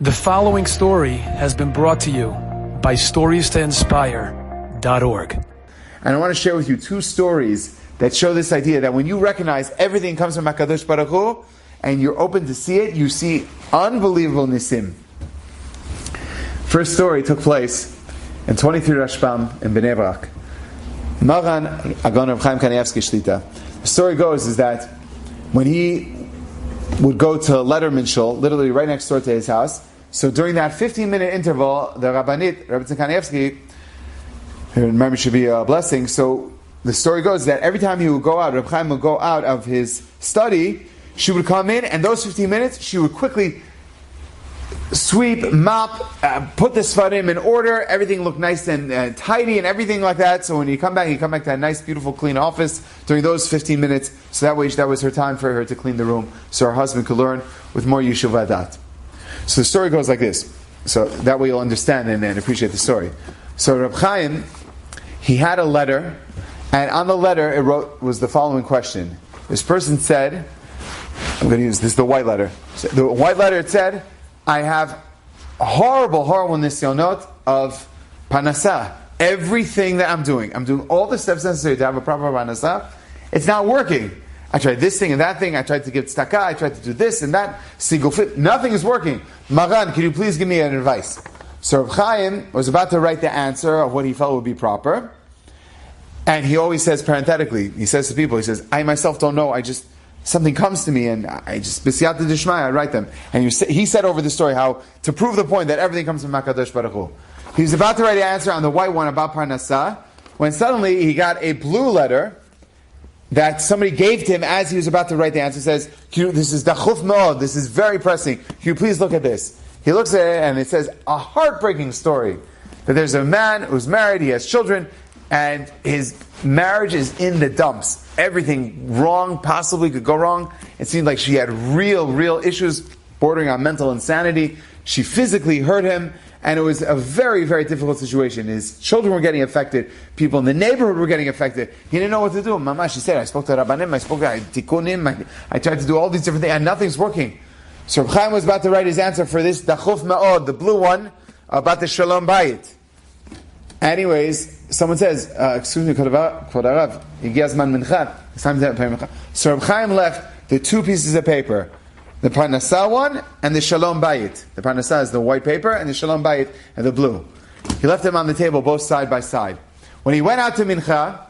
The following story has been brought to you by StoriesToInspire.org. And I want to share with you two stories that show this idea that when you recognize everything comes from HaKadosh Baruch Hu and you're open to see it, you see unbelievable nisim. First story took place in 23 Rashbam in Bnei Brak. Maran Agon Reb Chaim Kanievsky Shlita. The story goes is that when he would go to Letterman Shul, literally right next door to his house, so during that 15-minute interval, the Rabbanit, Rabbi Kanievsky, remember should be a blessing, so the story goes that every time he would go out, Reb Chaim would go out of his study, she would come in, and those 15 minutes, she would quickly sweep, mop, put the Sfarim in order, everything looked nice and tidy and everything like that. So when you come back to that nice, beautiful, clean office during those 15 minutes. So that way, that was her time for her to clean the room so her husband could learn with more Yeshuva Adat. So the story goes like this. So that way you'll understand and appreciate the story. So Reb Chaim, he had a letter, and on the letter was the following question. This person said, I'm going to use this, the white letter. The white letter, it said, I have horrible nisyonot of panasa. Everything that I'm doing all the steps necessary to have a proper panasa. It's not working. I tried this thing and that thing. I tried to give tzedakah. I tried to do this and that. Nothing is working. Maran, can you please give me an advice? So Reb Chaim was about to write the answer of what he felt would be proper. And he always says parenthetically, he says to people, he says, I myself don't know. Something comes to me and I just, b'siyata d'shmaya, I write them. And he said over the story how, to prove the point that everything comes from HaKadosh Baruch Hu. He was about to write the answer on the white one about Parnasah, when suddenly he got a blue letter that somebody gave to him as he was about to write the answer. It says, this is dachuf me'od, this is very pressing. Can you please look at this? He looks at it and it says, a heartbreaking story. That there's a man who's married, he has children, and his marriage is in the dumps. Everything wrong possibly could go wrong. It seemed like she had real issues bordering on mental insanity. She physically hurt him, and it was a very, very difficult situation. His children were getting affected. People in the neighborhood were getting affected. He didn't know what to do. Mama, she said, I spoke to Rabbanim, I spoke to Tikunim, I tried to do all these different things, and nothing's working. So Reb Chaim was about to write his answer for this, Dachuf Ma'od, the blue one, about the Shalom Bayit. Anyways, someone says, excuse me, Kvod Harav, Higi Azman Mincha. It's time to pay Mincha. So Reb Chaim left the two pieces of paper, the Parnasah one and the Shalom Bayit. The Parnasah is the white paper and the Shalom Bayit and the blue. He left them on the table, both side by side. When he went out to Mincha,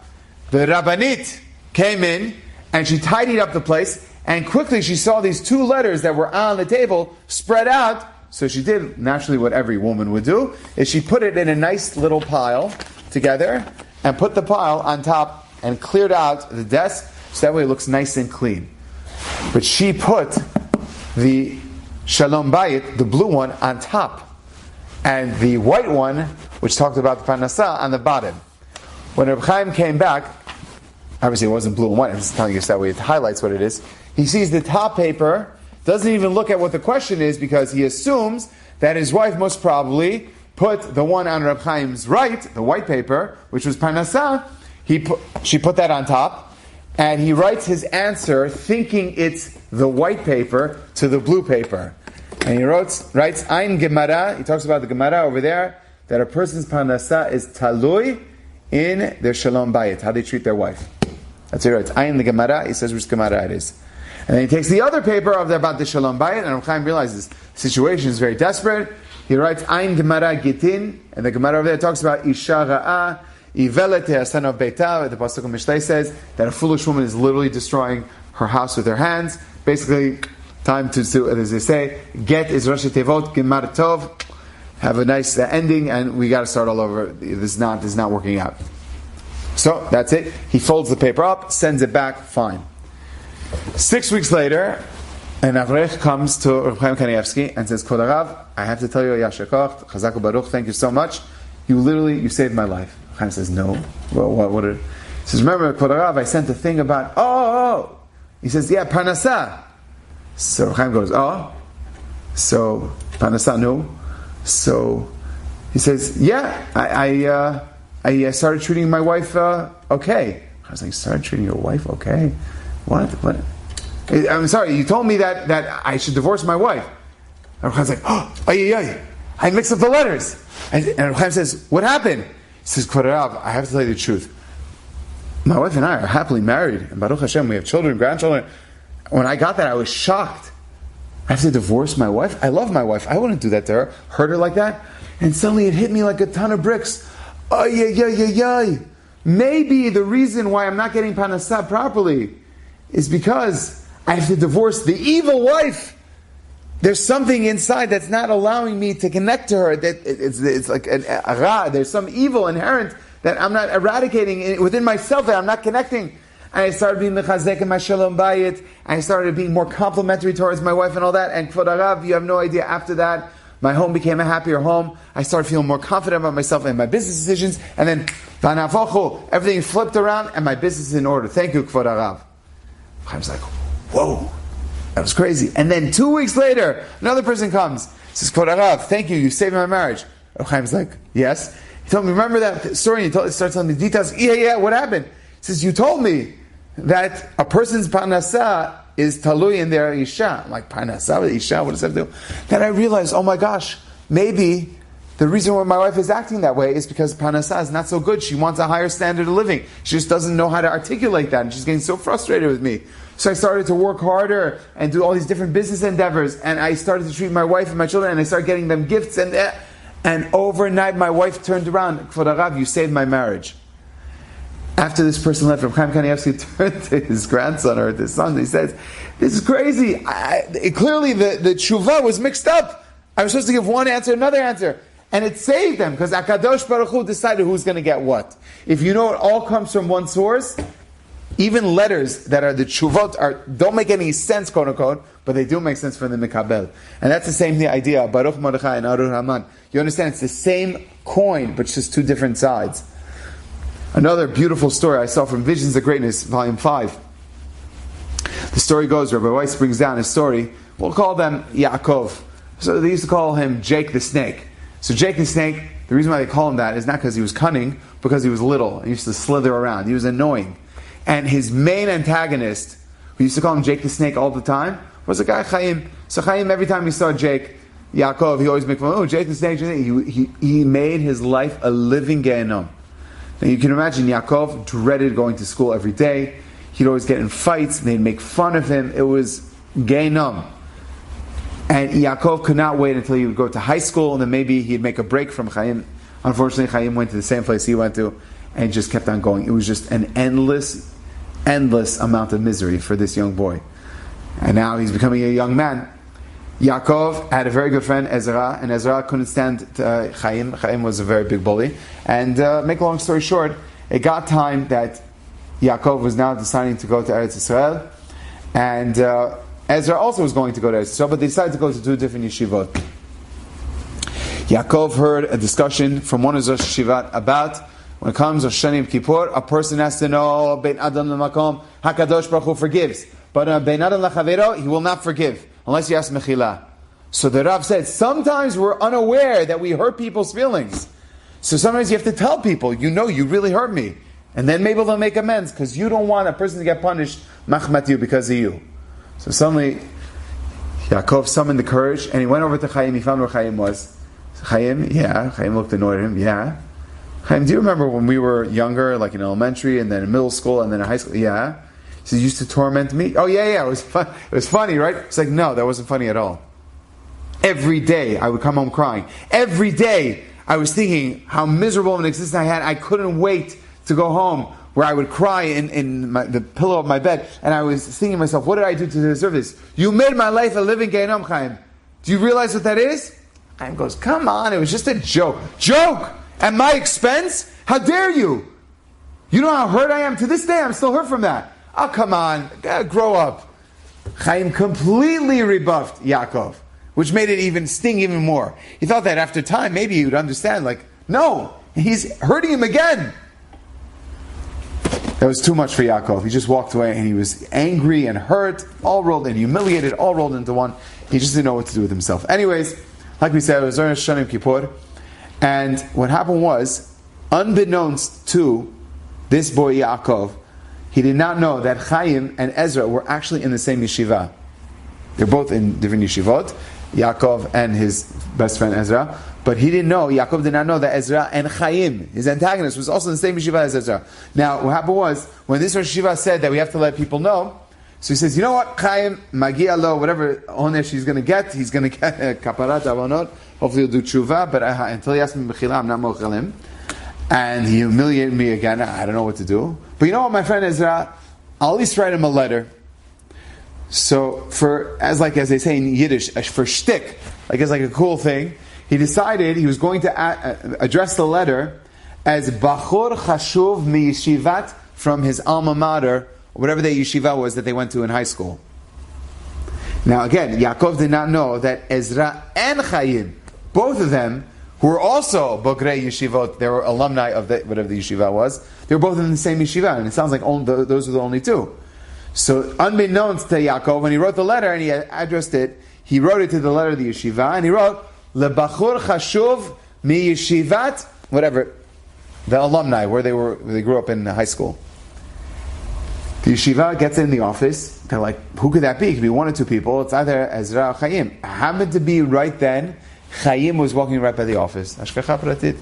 the Rabbanit came in and she tidied up the place, and quickly she saw these two letters that were on the table spread out. So she did naturally what every woman would do, is she put it in a nice little pile together and put the pile on top and cleared out the desk so that way it looks nice and clean. But she put the Shalom Bayit, the blue one, on top, and the white one, which talked about the Parnasah, on the bottom. When Reb Chaim came back, obviously it wasn't blue and white, I'm just telling you that way it highlights what it is. He sees the top paper, doesn't even look at what the question is because he assumes that his wife most probably put the one on Reb Chaim's right, the white paper, which was Parnasah. She put that on top, and he writes his answer thinking it's the white paper to the blue paper. And he writes Ein Gemara, he talks about the Gemara over there, that a person's Parnasah is talui in their Shalom Bayit, how they treat their wife. That's what he writes. Ein the Gemara, he says which Gemara it is. And then he takes the other paper about the Shalom Bayit, and Reb Chaim realizes the situation is very desperate. He writes Ein Gemara Gitin, and the Gemara over there talks about Isha Ra'ah, Ivelet Hasan of Beita. The Pasuk of Mishlei says that a foolish woman is literally destroying her house with her hands. Basically, time to as they say, get is Rosh Tevot Gemar Tov. Have a nice ending, and we got to start all over. This is not working out. So that's it. He folds the paper up, sends it back, fine. 6 weeks later, an Avrech comes to Reb Chaim Kanievsky and says, Kvod Harav, I have to tell you, Yasher Koch, Chazak u'Baruch, thank you so much. You saved my life. Reb Chaim says, no. Well, what he says, remember, Kvod Harav, I sent a thing about, He says, yeah, Parnasah. So Reb Chaim goes, so Parnasah, no. So he says, yeah, I started treating my wife okay. I was like, started treating your wife okay? What? I'm sorry, you told me that I should divorce my wife. And Chaim's like, oh, I mixed up the letters. And Chaim says, what happened? He says, Kvod Rav, I have to tell you the truth. My wife and I are happily married, and Baruch Hashem, we have children, grandchildren. When I got that, I was shocked. I have to divorce my wife? I love my wife. I wouldn't do that to her, hurt her like that. And suddenly it hit me like a ton of bricks. Maybe the reason why I'm not getting Panasah properly is because I have to divorce the evil wife. There's something inside that's not allowing me to connect to her. That it's like an ara. There's some evil inherent that I'm not eradicating within myself, that I'm not connecting. And I started being mechazek in my shalom bayit. I started being more complimentary towards my wife and all that. And Kvod Rav, you have no idea, after that, my home became a happier home. I started feeling more confident about myself and my business decisions. And then, everything flipped around and my business is in order. Thank you, Kvod Rav. I was like, whoa, that was crazy. And then 2 weeks later, another person comes. Says, Kvod Rav, thank you saved my marriage. Chaim's like, yes. He told me, remember that story? He starts telling me the details. Yeah, what happened? He says, you told me that a person's panasah is talui in their isha. I'm like, panasah with isha? What does that do? Then I realized, oh my gosh, maybe the reason why my wife is acting that way is because panasah is not so good. She wants a higher standard of living. She just doesn't know how to articulate that, and she's getting so frustrated with me. So I started to work harder and do all these different business endeavors, and I started to treat my wife and my children, and I started getting them gifts, and overnight my wife turned around. Kvod Rav, you saved my marriage. After this person left, Rabbi Chaim Kanievsky turned to his grandson or his son, and he says, this is crazy. Clearly the tshuva was mixed up. I was supposed to give one answer, another answer. And it saved them, because HaKadosh Baruch Hu decided who's going to get what. If you know it all comes from one source, even letters that are the tshuvot don't make any sense, quote unquote, but they do make sense for the Mikabel. And that's the same idea, Baruch Mordechai and Arur Haman. You understand, it's the same coin, but just two different sides. Another beautiful story I saw from Visions of Greatness, Volume 5. The story goes, Rabbi Weiss brings down a story, we'll call them Yaakov. So they used to call him Jake the Snake. So Jake the Snake, the reason why they call him that is not because he was cunning, because he was little. He used to slither around. He was annoying. And his main antagonist, who used to call him Jake the Snake all the time, was a guy, Chaim. So Chaim, every time he saw Jake, Yaakov, he always make fun, oh, Jake the Snake. He made his life a living Gehenom. Now you can imagine Yaakov dreaded going to school every day. He'd always get in fights. They'd make fun of him. It was Gehenom. And Yaakov could not wait until he would go to high school, and then maybe he'd make a break from Chaim. Unfortunately, Chaim went to the same place he went to, and just kept on going. It was just an endless amount of misery for this young boy. And now he's becoming a young man. Yaakov had a very good friend, Ezra, and Ezra couldn't stand Chaim. Chaim was a very big bully. And make a long story short, it got time that Yaakov was now deciding to go to Eretz Yisrael, and Ezra also was going to go to Eretz Yisrael, but they decided to go to two different yeshivot. Yaakov heard a discussion from one of those yeshivot about, when it comes to Shani Kippur, a person has to know, Bein Adam L'Makom, HaKadosh Baruch Hu forgives. But Bein Adam L'Chavero, he will not forgive, unless you ask Mechila. So the Rav said, sometimes we're unaware that we hurt people's feelings. So sometimes you have to tell people, you know you really hurt me. And then maybe they'll make amends, because you don't want a person to get punished, machmat you, because of you. So suddenly, Yaakov summoned the courage, and he went over to Chaim. He found where Chaim was. Chaim, yeah. Chaim looked annoyed at him, yeah. Chaim, do you remember when we were younger, like in elementary, and then in middle school, and then in high school? Yeah. He said, you used to torment me? Oh, yeah, it was fun. It was funny, right? It's like, no, that wasn't funny at all. Every day, I would come home crying. Every day, I was thinking how miserable of an existence I had. I couldn't wait to go home, where I would cry in the pillow of my bed, and I was thinking to myself, what did I do to deserve this? You made my life a living Gehenom, Chaim. Do you realize what that is? Chaim goes, come on, it was just a joke. Joke! At my expense? How dare you? You know how hurt I am? To this day, I'm still hurt from that. Oh, come on, grow up. Chaim completely rebuffed Yaakov, which made it even sting even more. He thought that after time, maybe he would understand, like, no, he's hurting him again. That was too much for Yaakov. He just walked away, and he was angry and hurt, all rolled and humiliated, all rolled into one. He just didn't know what to do with himself. Anyways, like we said, it was during Shani Kippur, and what happened was, unbeknownst to this boy Yaakov, he did not know that Chaim and Ezra were actually in the same yeshiva. They're both in different yeshivot, Yaakov and his best friend Ezra. But he didn't know, Yaakov did not know that Ezra and Chaim, his antagonist, was also in the same yeshiva as Ezra. Now, what happened was, when this Rosh Yeshiva said that we have to let people know, so he says, you know what, Chaim, Magia lo, whatever onesh he's going to get kaparat avonot, hopefully he'll do tshuva, but until he asks me mechila, I'm not mochalim. And he humiliated me again, I don't know what to do. But you know what, my friend Ezra, I'll at least write him a letter. So, as they say in Yiddish, for shtick, as a cool thing, he decided he was going to address the letter as Bachor Chashuv mi Yeshivat, from his alma mater, whatever the yeshiva was that they went to in high school. Now again, Yaakov did not know that Ezra and Chaim, both of them, who were also Bogrei Yeshivot, they were alumni of whatever the yeshiva was, they were both in the same yeshiva, and it sounds like those were the only two. So unbeknownst to Yaakov, when he wrote the letter and he addressed it, he wrote it to the letter of the yeshiva, and he wrote, Lebachur Chashuv mi Yeshivat, whatever, the alumni, where they grew up in high school. The yeshiva gets in the office, they're like, who could that be? It could be one or two people, it's either Ezra or Chaim. It happened to be right then, Chaim was walking right by the office. Ashkacha pratit.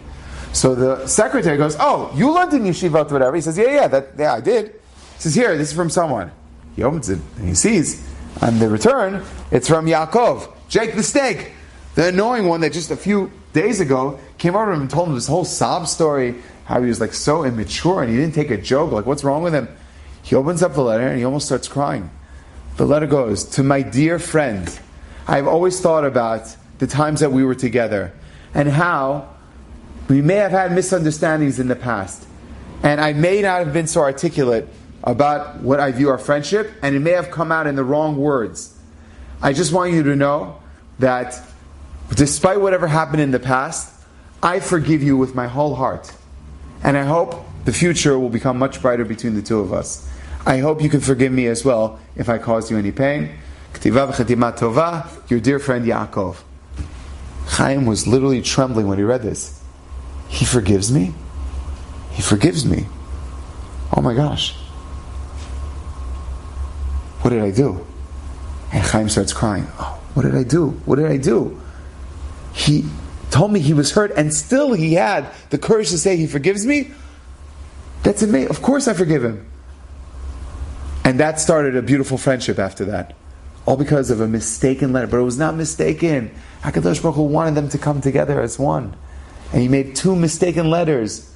So the secretary goes, oh, you learned in yeshiva, whatever. He says, yeah, I did. He says, here, this is from someone. He opens it, and he sees, on the return, it's from Yaakov, Jake the Steak, the annoying one that just a few days ago came over to him and told him this whole sob story, how he was so immature, and he didn't take a joke, what's wrong with him? He opens up the letter, and he almost starts crying. The letter goes, to my dear friend, I've always thought about the times that we were together, and how we may have had misunderstandings in the past, and I may not have been so articulate about what I view our friendship, and it may have come out in the wrong words. I just want you to know that despite whatever happened in the past, I forgive you with my whole heart. And I hope the future will become much brighter between the two of us. I hope you can forgive me as well if I caused you any pain. K'tiva v'chetima tova, your dear friend Yaakov. Chaim was literally trembling when he read this. He forgives me? He forgives me. Oh my gosh. What did I do? And Chaim starts crying. Oh, what did I do? What did I do? He told me he was hurt, and still he had the courage to say he forgives me? That's amazing. Of course I forgive him. And that started a beautiful friendship after that. All because of a mistaken letter. But it was not mistaken. HaKadosh Baruch Hu wanted them to come together as one. And he made two mistaken letters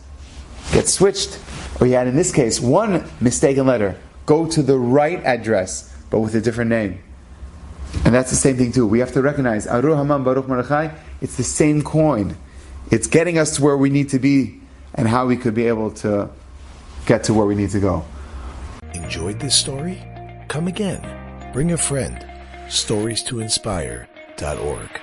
get switched. Or he had, in this case, one mistaken letter go to the right address, but with a different name. And that's the same thing too. We have to recognize, Aru Haman Baruch Mordechai, it's the same coin. It's getting us to where we need to be and how we could be able to get to where we need to go. Enjoyed this story? Come again. Bring a friend. StoriesToInspire.org